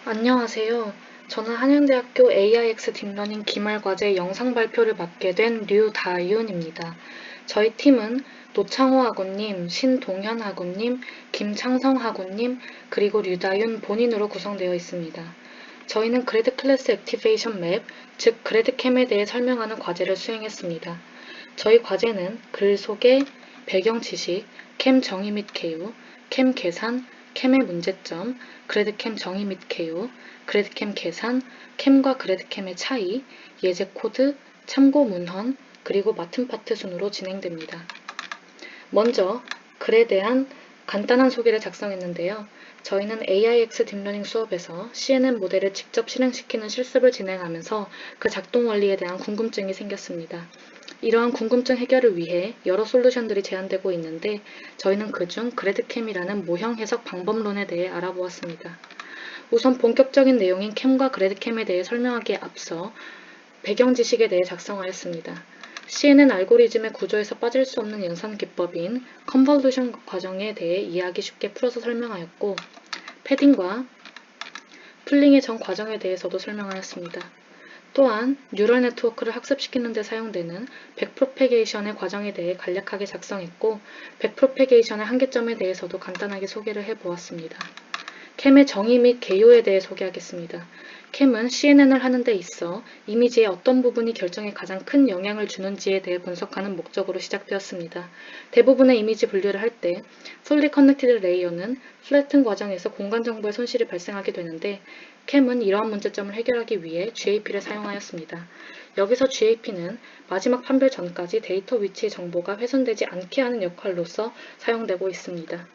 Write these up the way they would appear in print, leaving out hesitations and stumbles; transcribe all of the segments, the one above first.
안녕하세요. 저는 한양대학교 AIX 딥러닝 기말과제 영상 발표를 맡게 된 류다윤입니다. 저희 팀은 노창호 학우님, 신동현 학우님, 김창성 학우님, 그리고 류다윤 본인으로 구성되어 있습니다. 저희는 그래드 클래스 액티베이션 맵, 즉 그래드캠에 대해 설명하는 과제를 수행했습니다. 저희 과제는 글 소개, 배경 지식, 캠 정의 및 개요, 캠 계산, 캠의 문제점, 그래드캠 정의 및 개요, 그래드캠 계산, 캠과 그래드캠의 차이, 예제 코드, 참고 문헌, 그리고 맡은 파트 순으로 진행됩니다. 먼저 글에 대한 간단한 소개를 작성했는데요. 저희는 AIX 딥러닝 수업에서 CNN 모델을 직접 실행시키는 실습을 진행하면서 그 작동 원리에 대한 궁금증이 생겼습니다. 이러한 궁금증 해결을 위해 여러 솔루션들이 제안되고 있는데 저희는 그중 그래드캠이라는 모형 해석 방법론에 대해 알아보았습니다. 우선 본격적인 내용인 캠과 그래드캠에 대해 설명하기에 앞서 배경 지식에 대해 작성하였습니다. CNN 알고리즘의 구조에서 빠질 수 없는 연산 기법인 컨볼루션 과정에 대해 이해하기 쉽게 풀어서 설명하였고, 패딩과 풀링의 전 과정에 대해서도 설명하였습니다. 또한 뉴럴 네트워크를 학습시키는 데 사용되는 백프로페게이션의 과정에 대해 간략하게 작성했고, 백프로페게이션의 한계점에 대해서도 간단하게 소개를 해보았습니다. 캠의 정의 및 개요에 대해 소개하겠습니다. 캠은 CNN을 하는 데 있어 이미지의 어떤 부분이 결정에 가장 큰 영향을 주는지에 대해 분석하는 목적으로 시작되었습니다. 대부분의 이미지 분류를 할 때 Fully Connected Layer는 플래튼 과정에서 공간 정보의 손실이 발생하게 되는데 캠은 이러한 문제점을 해결하기 위해 GAP를 사용하였습니다. 여기서 GAP는 마지막 판별 전까지 데이터 위치의 정보가 훼손되지 않게 하는 역할로서 사용되고 있습니다.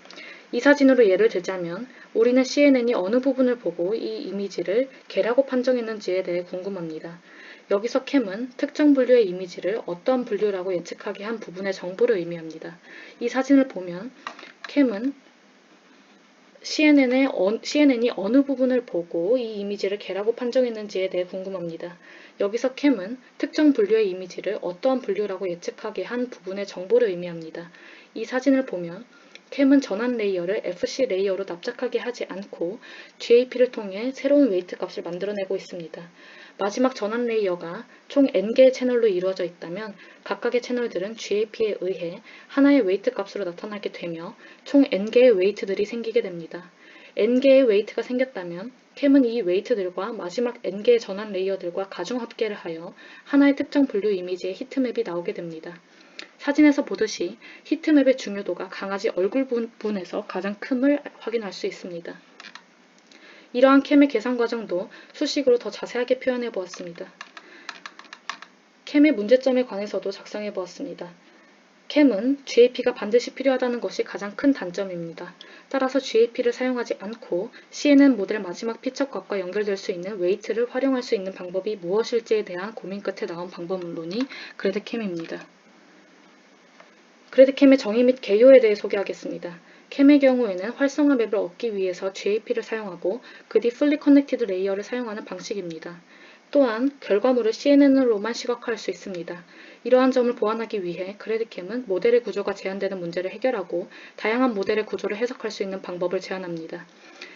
이 사진으로 예를 들자면 우리는 CNN이 어느 부분을 보고 이 이미지를 개라고 판정했는지에 대해 궁금합니다. 여기서 캠은 특정 분류의 이미지를 어떠한 분류라고 예측하게 한 부분의 정보를 의미합니다. 이 사진을 보면 캠은 CNN이 어느 부분을 보고 이 이미지를 개라고 판정했는지에 대해 궁금합니다. 여기서 캠은 특정 분류의 이미지를 어떠한 분류라고 예측하게 한 부분의 정보를 의미합니다. 이 사진을 보면 캠은 전환 레이어를 FC 레이어로 납작하게 하지 않고 GAP를 통해 새로운 웨이트 값을 만들어내고 있습니다. 마지막 전환 레이어가 총 n개의 채널로 이루어져 있다면 각각의 채널들은 GAP에 의해 하나의 웨이트 값으로 나타나게 되며 총 n개의 웨이트들이 생기게 됩니다. n개의 웨이트가 생겼다면 캠은 이 웨이트들과 마지막 n개의 전환 레이어들과 가중합계를 하여 하나의 특정 분류 이미지의 히트맵이 나오게 됩니다. 사진에서 보듯이 히트맵의 중요도가 강아지 얼굴 부분에서 가장 큼을 확인할 수 있습니다. 이러한 캠의 계산 과정도 수식으로 더 자세하게 표현해 보았습니다. 캠의 문제점에 관해서도 작성해 보았습니다. 캠은 GAP가 반드시 필요하다는 것이 가장 큰 단점입니다. 따라서 GAP를 사용하지 않고 CNN 모델 마지막 피처값과 연결될 수 있는 웨이트를 활용할 수 있는 방법이 무엇일지에 대한 고민 끝에 나온 방법론이 그래드캠입니다. 그래드캠의 정의 및 개요에 대해 소개하겠습니다. 캠의 경우에는 활성화 맵을 얻기 위해서 GAP를 사용하고 그 뒤 Fully Connected Layer를 사용하는 방식입니다. 또한 결과물을 CNN으로만 시각화할 수 있습니다. 이러한 점을 보완하기 위해 그래드캠은 모델의 구조가 제한되는 문제를 해결하고 다양한 모델의 구조를 해석할 수 있는 방법을 제안합니다.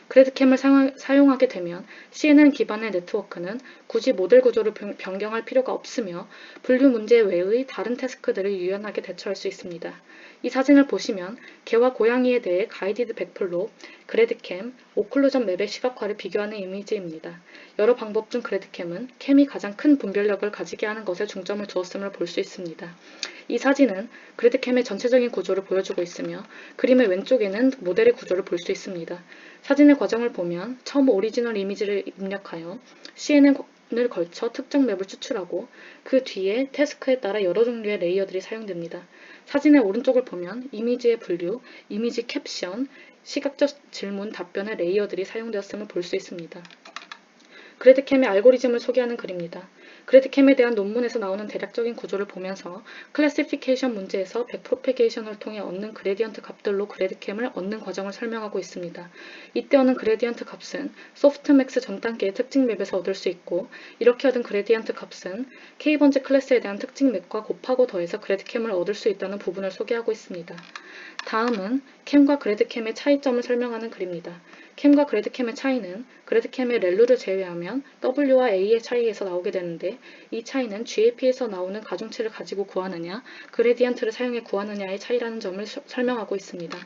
그래드캠을 사용하게 되면 CNN 기반의 네트워크는 굳이 모델 구조를 변경할 필요가 없으며 분류 문제 외의 다른 태스크들을 유연하게 대처할 수 있습니다. 이 사진을 보시면 개와 고양이에 대해 가이디드 백플로, 그래드캠, 오클루전 맵의 시각화를 비교하는 이미지입니다. 여러 방법 중 그래드캠은 캠이 가장 큰 분별력을 가지게 하는 것에 중점을 두었음을 볼 수 있습니다. 이 사진은 그래드캠의 전체적인 구조를 보여주고 있으며 그림의 왼쪽에는 모델의 구조를 볼 수 있습니다. 사진의 과정을 보면 처음 오리지널 이미지를 입력하여 CNN을 걸쳐 특정 맵을 추출하고 그 뒤에 태스크에 따라 여러 종류의 레이어들이 사용됩니다. 사진의 오른쪽을 보면 이미지의 분류, 이미지 캡션, 시각적 질문, 답변의 레이어들이 사용되었음을 볼 수 있습니다. 그래드캠의 알고리즘을 소개하는 글입니다. 그래드캠에 대한 논문에서 나오는 대략적인 구조를 보면서 클래시피케이션 문제에서 백프로페게이션을 통해 얻는 그레디언트 값들로 그래드캠을 얻는 과정을 설명하고 있습니다. 이때 얻는 그레디언트 값은 소프트맥스 전 단계의 특징 맵에서 얻을 수 있고 이렇게 얻은 그레디언트 값은 K번째 클래스에 대한 특징 맵과 곱하고 더해서 그래드캠을 얻을 수 있다는 부분을 소개하고 있습니다. 다음은 캠과 그래드캠의 차이점을 설명하는 글입니다. 캠과 그래드캠의 차이는 그래드캠의 렐루를 제외하면 W와 A의 차이에서 나오게 되는데 이 차이는 GAP에서 나오는 가중치를 가지고 구하느냐, 그레디언트를 사용해 구하느냐의 차이라는 점을 설명하고 있습니다.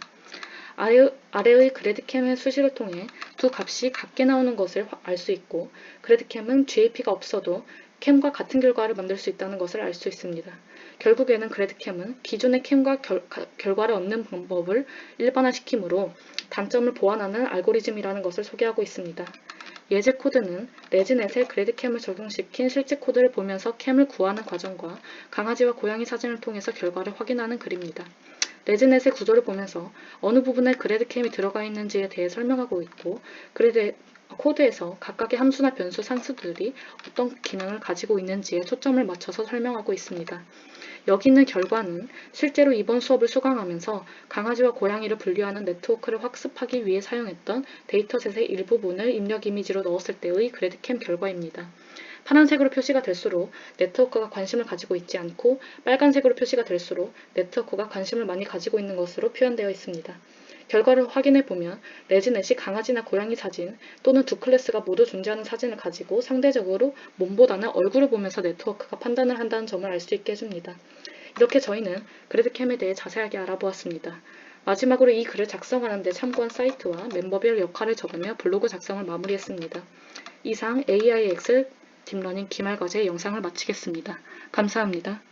아래의 그래드캠의 수식을 통해 두 값이 같게 나오는 것을 알 수 있고 그래드캠은 GAP가 없어도 캠과 같은 결과를 만들 수 있다는 것을 알 수 있습니다. 결국에는 그래드캠은 기존의 캠과 결과를 얻는 방법을 일반화시키므로 단점을 보완하는 알고리즘이라는 것을 소개하고 있습니다. 예제 코드는 레지넷에 그래드캠을 적용시킨 실제 코드를 보면서 캠을 구하는 과정과 강아지와 고양이 사진을 통해서 결과를 확인하는 글입니다. 레지넷의 구조를 보면서 어느 부분에 그래드캠이 들어가 있는지에 대해 설명하고 있고 코드에서 각각의 함수나 변수 상수들이 어떤 기능을 가지고 있는지에 초점을 맞춰서 설명하고 있습니다. 여기 있는 결과는 실제로 이번 수업을 수강하면서 강아지와 고양이를 분류하는 네트워크를 학습하기 위해 사용했던 데이터셋의 일부분을 입력 이미지로 넣었을 때의 그래드캠 결과입니다. 파란색으로 표시가 될수록 네트워크가 관심을 가지고 있지 않고 빨간색으로 표시가 될수록 네트워크가 관심을 많이 가지고 있는 것으로 표현되어 있습니다. 결과를 확인해 보면 레지넷이 강아지나 고양이 사진 또는 두 클래스가 모두 존재하는 사진을 가지고 상대적으로 몸보다는 얼굴을 보면서 네트워크가 판단을 한다는 점을 알 수 있게 해줍니다. 이렇게 저희는 그래드캠에 대해 자세하게 알아보았습니다. 마지막으로 이 글을 작성하는 데 참고한 사이트와 멤버별 역할을 적으며 블로그 작성을 마무리했습니다. 이상 AIX 딥러닝 기말과제 영상을 마치겠습니다. 감사합니다.